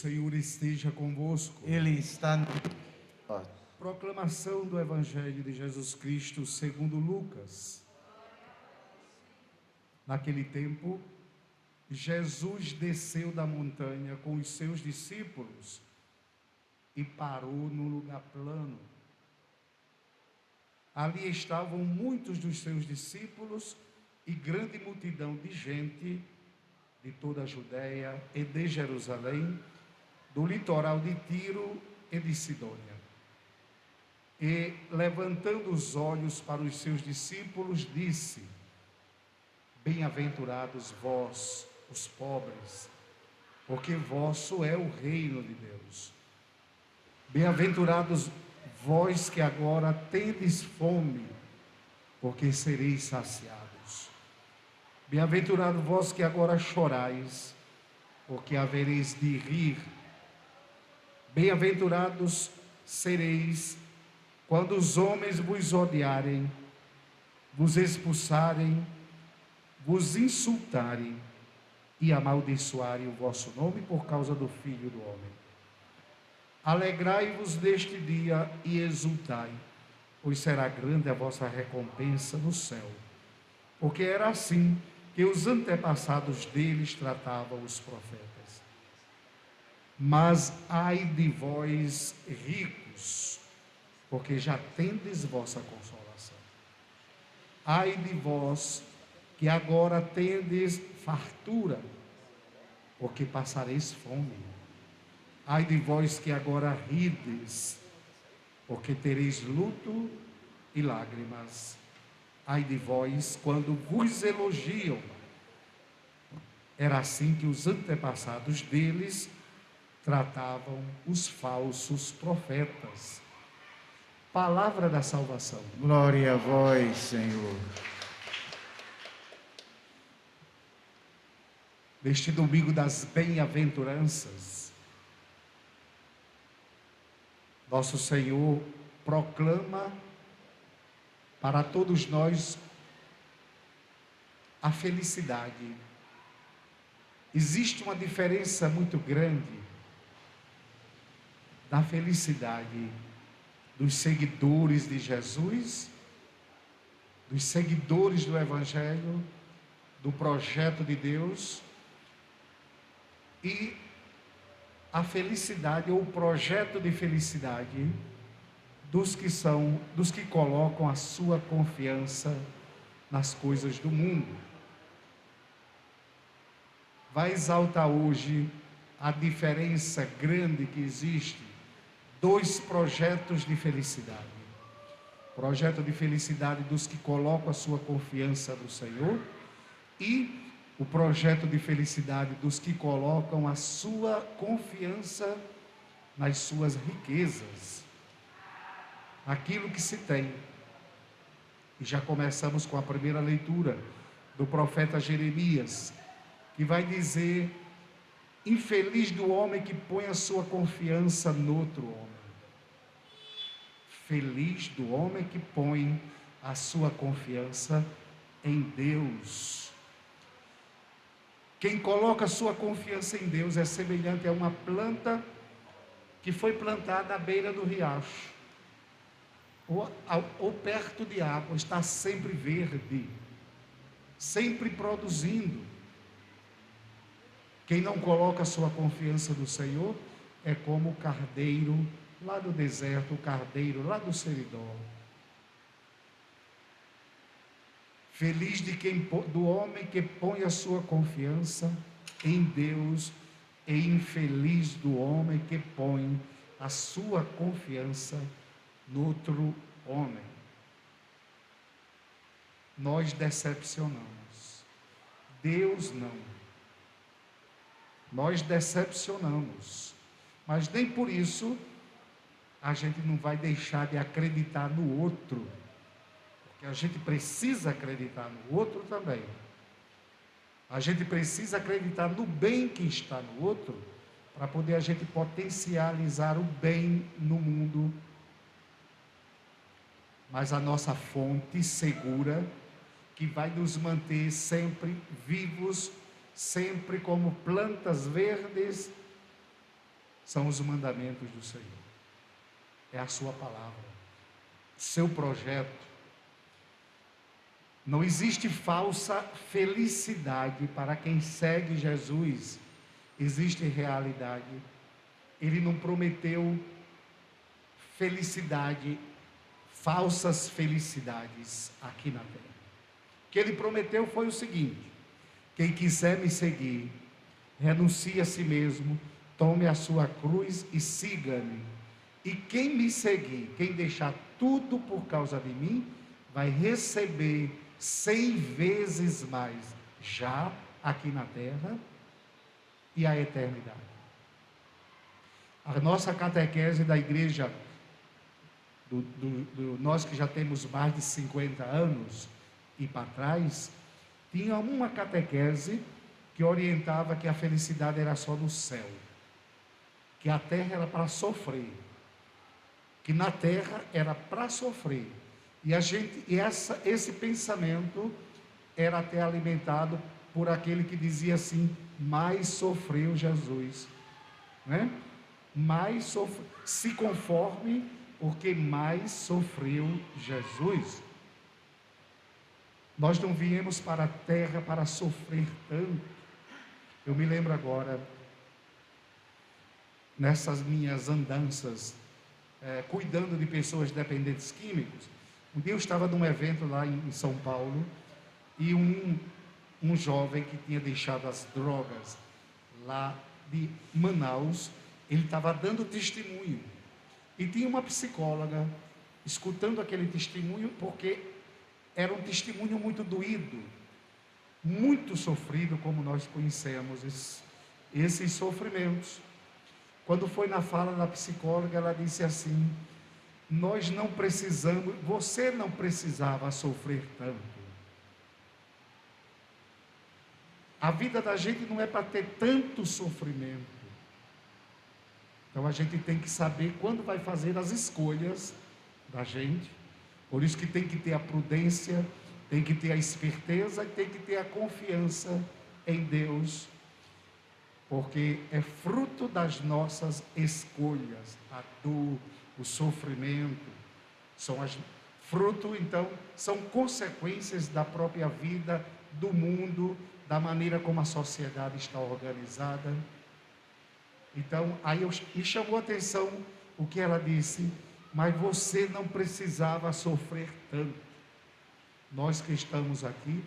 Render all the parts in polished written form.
Senhor esteja convosco. Ele está no... Proclamação do Evangelho de Jesus Cristo segundo Lucas. Naquele tempo, Jesus desceu da montanha com os seus discípulos e parou num lugar plano. Ali estavam muitos dos seus discípulos e grande multidão de gente de toda a Judéia e de Jerusalém, do litoral de Tiro e de Sidônia. E, levantando os olhos para os seus discípulos, disse: Bem-aventurados vós, os pobres, porque vosso é o reino de Deus. Bem-aventurados vós que agora tendes fome, porque sereis saciados. Bem-aventurados vós que agora chorais, porque havereis de rir. Bem-aventurados sereis quando os homens vos odiarem, vos expulsarem, vos insultarem e amaldiçoarem o vosso nome por causa do Filho do Homem. Alegrai-vos neste dia e exultai, pois será grande a vossa recompensa no céu. Porque era assim que os antepassados deles tratavam os profetas. Mas ai de vós, ricos, porque já tendes vossa consolação. Ai de vós, que agora tendes fartura, porque passareis fome. Ai de vós que agora rides, porque tereis luto e lágrimas. Ai de vós quando vos elogiam. Era assim que os antepassados deles tratavam os falsos profetas. Palavra da salvação. Glória a vós, Senhor. Neste domingo das bem-aventuranças, nosso Senhor proclama para todos nós a felicidade. Existe uma diferença muito grande da felicidade dos seguidores de Jesus, dos seguidores do Evangelho, do projeto de Deus, e a felicidade ou o projeto de felicidade dos que colocam a sua confiança nas coisas do mundo. Vai exaltar hoje a diferença grande que existe, dois projetos de felicidade. Projeto de felicidade dos que colocam a sua confiança no Senhor e o projeto de felicidade dos que colocam a sua confiança nas suas riquezas, aquilo que se tem. E já começamos com a primeira leitura do profeta Jeremias, que vai dizer: infeliz do homem que põe a sua confiança noutro homem. Feliz do homem que põe a sua confiança em Deus. Quem coloca a sua confiança em Deus é semelhante a uma planta que foi plantada à beira do riacho, ou perto de água, está sempre verde, sempre produzindo. Quem não coloca a sua confiança no Senhor é como o carneiro lá do deserto, o carneiro lá do seridó. Feliz do homem que põe a sua confiança em Deus, e infeliz do homem que põe a sua confiança no outro homem. Nós decepcionamos, Deus não. Nós decepcionamos, mas nem por isso a gente não vai deixar de acreditar no outro, porque a gente precisa acreditar no outro também. A gente precisa acreditar no bem que está no outro, para poder a gente potencializar o bem no mundo. Mas a nossa fonte segura, que vai nos manter sempre vivos, sempre como plantas verdes, são os mandamentos do Senhor, é a sua palavra, o seu projeto. Não existe falsa felicidade para quem segue Jesus, existe realidade. Ele não prometeu felicidade, falsas felicidades aqui na terra. O que ele prometeu foi o seguinte: quem quiser me seguir, renuncie a si mesmo, tome a sua cruz e siga-me. E quem me seguir, quem deixar tudo por causa de mim, vai receber 100 vezes mais, já aqui na terra e a eternidade. A nossa catequese da igreja, nós que já temos mais de 50 anos e para trás, tinha uma catequese que orientava que a felicidade era só no céu, que a terra era para sofrer, que na terra era para sofrer. E esse pensamento era até alimentado por aquele que dizia assim: mais sofreu Jesus, né? Se conforme, porque mais sofreu Jesus. Nós não viemos para a terra para sofrer tanto. Eu me lembro agora, nessas minhas andanças, cuidando de pessoas dependentes químicos. Um dia eu estava num evento lá em São Paulo, e um jovem que tinha deixado as drogas lá de Manaus, ele estava dando testemunho, e tinha uma psicóloga escutando aquele testemunho, porque era um testemunho muito doído, muito sofrido, como nós conhecemos esses sofrimentos. Quando foi na fala da psicóloga, ela disse assim: nós não precisamos, você não precisava sofrer tanto. A vida da gente não é para ter tanto sofrimento. Então a gente tem que saber quando vai fazer as escolhas da gente. Por isso que tem que ter a prudência, tem que ter a esperteza e tem que ter a confiança em Deus, porque é fruto das nossas escolhas, a dor, o sofrimento, então, são consequências da própria vida, do mundo, da maneira como a sociedade está organizada. Então, aí me chamou a atenção o que ela disse: mas você não precisava sofrer tanto. Nós que estamos aqui,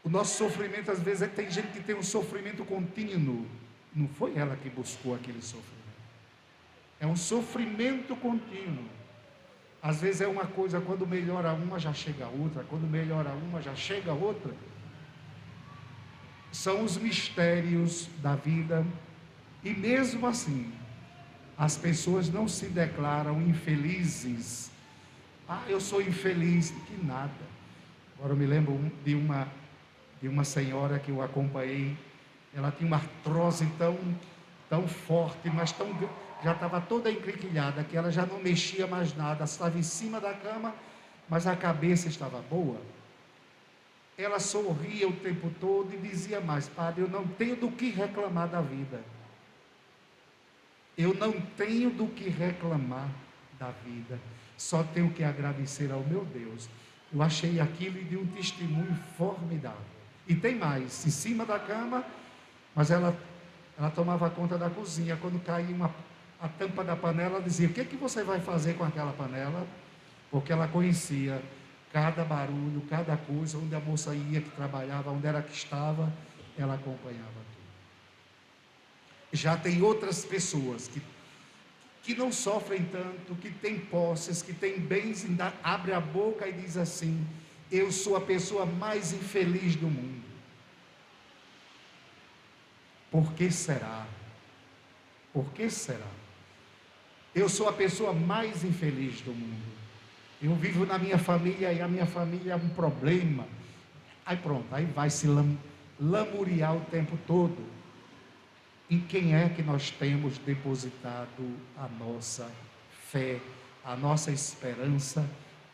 o nosso sofrimento, às vezes, tem gente que tem um sofrimento contínuo. Não foi ela que buscou aquele sofrimento. É um sofrimento contínuo. Às vezes é uma coisa, quando melhora uma, já chega a outra. Quando melhora uma, já chega a outra. São os mistérios da vida. E mesmo assim, as pessoas não se declaram infelizes. Ah, eu sou infeliz. Que nada. Agora eu me lembro de uma senhora que eu acompanhei. Ela tinha uma artrose tão forte, mas já estava toda encriquilhada, que ela já não mexia mais nada. Estava em cima da cama, mas a cabeça estava boa. Ela sorria o tempo todo e dizia mais: padre, eu não tenho do que reclamar da vida. Eu não tenho do que reclamar da vida. Só tenho que agradecer ao meu Deus. Eu achei aquilo de um testemunho formidável. E tem mais, em cima da cama, mas ela tomava conta da cozinha. Quando caía a tampa da panela, ela dizia: o que você vai fazer com aquela panela? Porque ela conhecia cada barulho, cada coisa, onde a moça ia, que trabalhava, onde era que estava, ela acompanhava tudo. Já tem outras pessoas que não sofrem tanto, que têm posses, que têm bens, ainda abre a boca e diz assim: eu sou a pessoa mais infeliz do mundo. Por que será? Por que será? Eu sou a pessoa mais infeliz do mundo. Eu vivo na minha família e a minha família é um problema. Aí pronto, aí vai se lamuriar o tempo todo. Em quem é que nós temos depositado a nossa fé, a nossa esperança,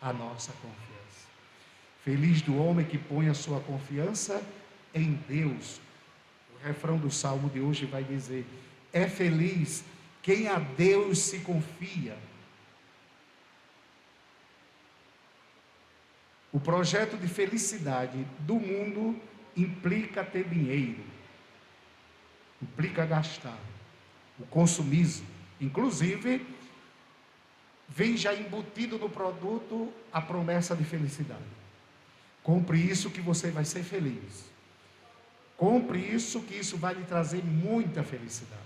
a nossa confiança? Feliz do homem que põe a sua confiança em Deus. O refrão do salmo de hoje vai dizer: É feliz quem a Deus se confia. O projeto de felicidade do mundo implica ter dinheiro, implica gastar, o consumismo. Inclusive, vem já embutido no produto a promessa de felicidade. Compre isso que você vai ser feliz. Compre isso que isso vai lhe trazer muita felicidade.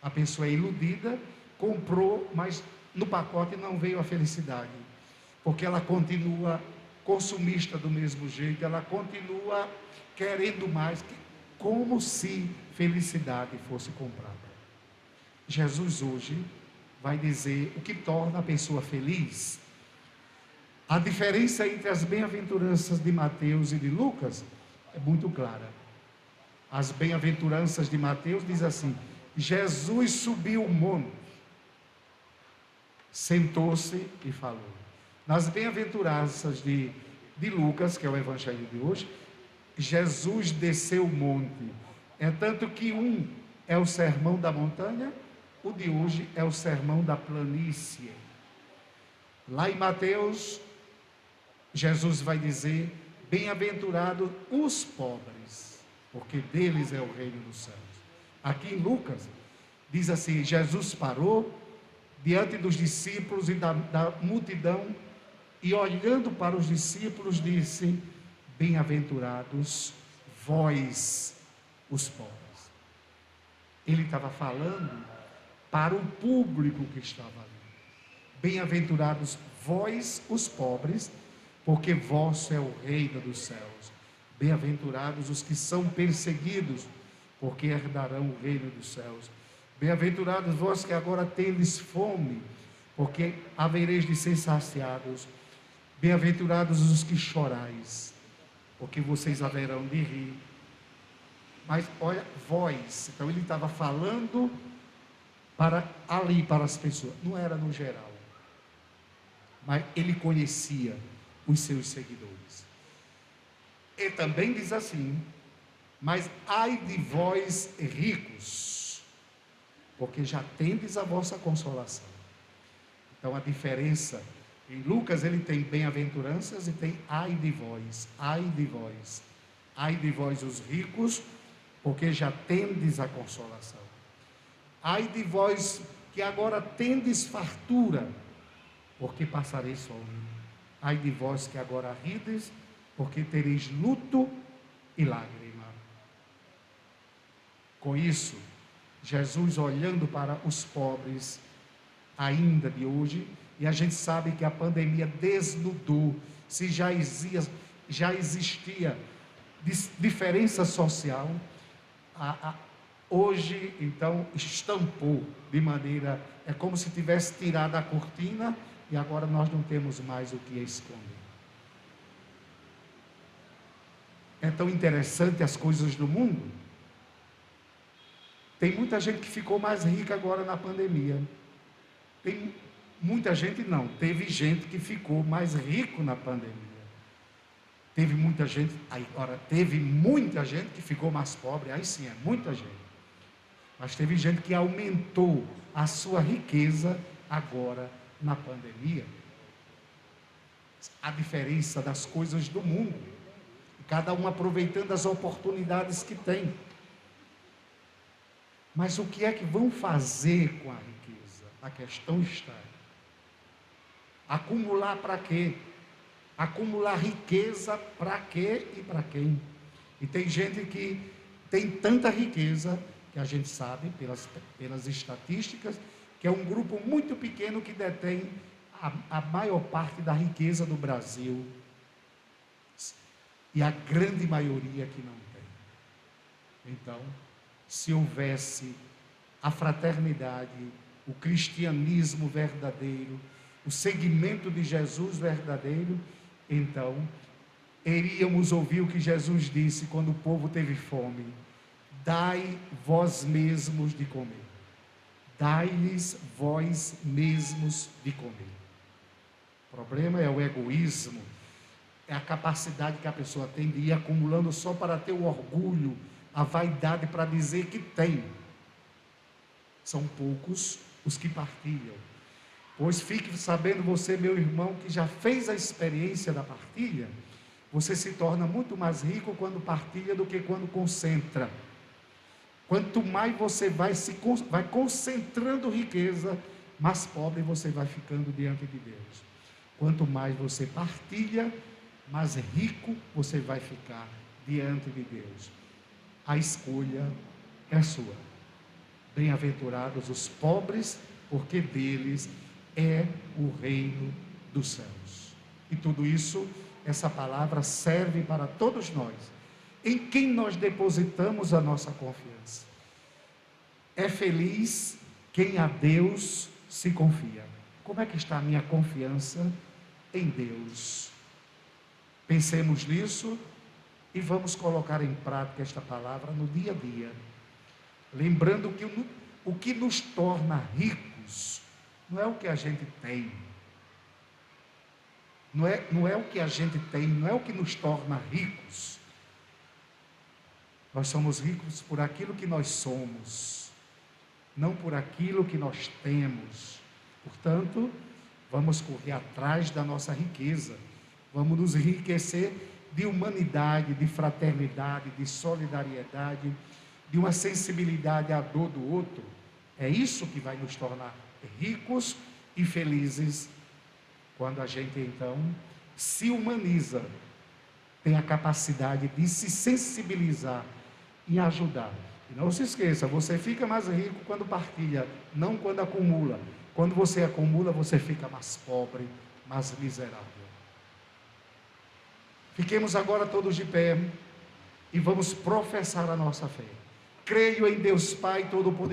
A pessoa é iludida, comprou, mas no pacote não veio a felicidade, porque ela continua consumista do mesmo jeito, ela continua querendo mais, como se felicidade fosse comprada. Jesus hoje vai dizer o que torna a pessoa feliz. A diferença entre as bem-aventuranças de Mateus e de Lucas é muito clara. As bem-aventuranças de Mateus diz assim: Jesus subiu o monte, sentou-se e falou. Nas bem-aventuranças de Lucas, que é o evangelho de hoje, Jesus desceu o monte. É tanto que um é o sermão da montanha, o de hoje é o sermão da planície. Lá em Mateus, Jesus vai dizer: bem-aventurados os pobres, porque deles é o reino dos céus. Aqui em Lucas, diz assim: Jesus parou diante dos discípulos e da multidão, e olhando para os discípulos, disse: bem-aventurados vós, os pobres. Ele estava falando para o público que estava ali. Bem-aventurados vós, os pobres, porque vosso é o reino dos céus. Bem-aventurados os que são perseguidos, porque herdarão o reino dos céus. Bem-aventurados vós que agora tendes fome, porque havereis de ser saciados. Bem-aventurados os que chorais, porque vocês haverão de rir. Mas olha, vós, então ele estava falando para ali, para as pessoas, não era no geral, mas ele conhecia os seus seguidores. E também diz assim: mas ai de vós ricos, porque já tendes a vossa consolação. Então a diferença, em Lucas ele tem bem-aventuranças e tem ai de vós, ai de vós. Ai de vós os ricos, porque já tendes a consolação. Ai de vós que agora tendes fartura, porque passareis fome. Ai de vós que agora rides, porque tereis luto e lágrima. Com isso, Jesus olhando para os pobres ainda de hoje, e a gente sabe que a pandemia desnudou, se já existia diferença social, hoje então estampou de maneira, é como se tivesse tirado a cortina e agora nós não temos mais o que esconder. É tão interessante as coisas do mundo. Tem muita gente que ficou mais rica agora na pandemia. Tem muita gente não, teve gente que ficou mais rico na pandemia. Teve muita gente, agora teve muita gente que ficou mais pobre, aí sim, é muita gente. Mas teve gente que aumentou a sua riqueza agora na pandemia. A diferença das coisas do mundo, cada um aproveitando as oportunidades que tem. Mas o que é que vão fazer com a riqueza? A questão está: acumular para quê? Acumular riqueza para quê e para quem? E tem gente que tem tanta riqueza, que a gente sabe pelas estatísticas, que é um grupo muito pequeno que detém a maior parte da riqueza do Brasil, e a grande maioria que não tem. Então, se houvesse a fraternidade, o cristianismo verdadeiro, o seguimento de Jesus verdadeiro, então iríamos ouvir o que Jesus disse quando o povo teve fome: dai vós mesmos de comer. Dai-lhes vós mesmos de comer. O problema é o egoísmo, é a capacidade que a pessoa tem de ir acumulando só para ter o orgulho, a vaidade para dizer que tem. São poucos os que partilham. Pois fique sabendo você, meu irmão, que já fez a experiência da partilha, você se torna muito mais rico quando partilha do que quando concentra. Quanto mais você vai concentrando riqueza, mais pobre você vai ficando diante de Deus. Quanto mais você partilha, mais rico você vai ficar diante de Deus. A escolha é sua. Bem-aventurados os pobres, porque deles é o reino dos céus. E tudo isso, essa palavra serve para todos nós, em quem nós depositamos a nossa confiança. É feliz quem a Deus se confia. Como é que está a minha confiança em Deus? Pensemos nisso e vamos colocar em prática esta palavra no dia a dia. Lembrando que o que nos torna ricos não é o que a gente tem. Não é o que a gente tem, não é o que nos torna ricos. Nós somos ricos por aquilo que nós somos, não por aquilo que nós temos. Portanto, vamos correr atrás da nossa riqueza. Vamos nos enriquecer de humanidade, de fraternidade, de solidariedade, de uma sensibilidade à dor do outro. É isso que vai nos tornar ricos e felizes, quando a gente então se humaniza, tem a capacidade de se sensibilizar e ajudar. E não se esqueça, você fica mais rico quando partilha, não quando acumula. Quando você acumula, você fica mais pobre, mais miserável. Fiquemos agora todos de pé e vamos professar a nossa fé. Creio em Deus Pai Todo-Poderoso.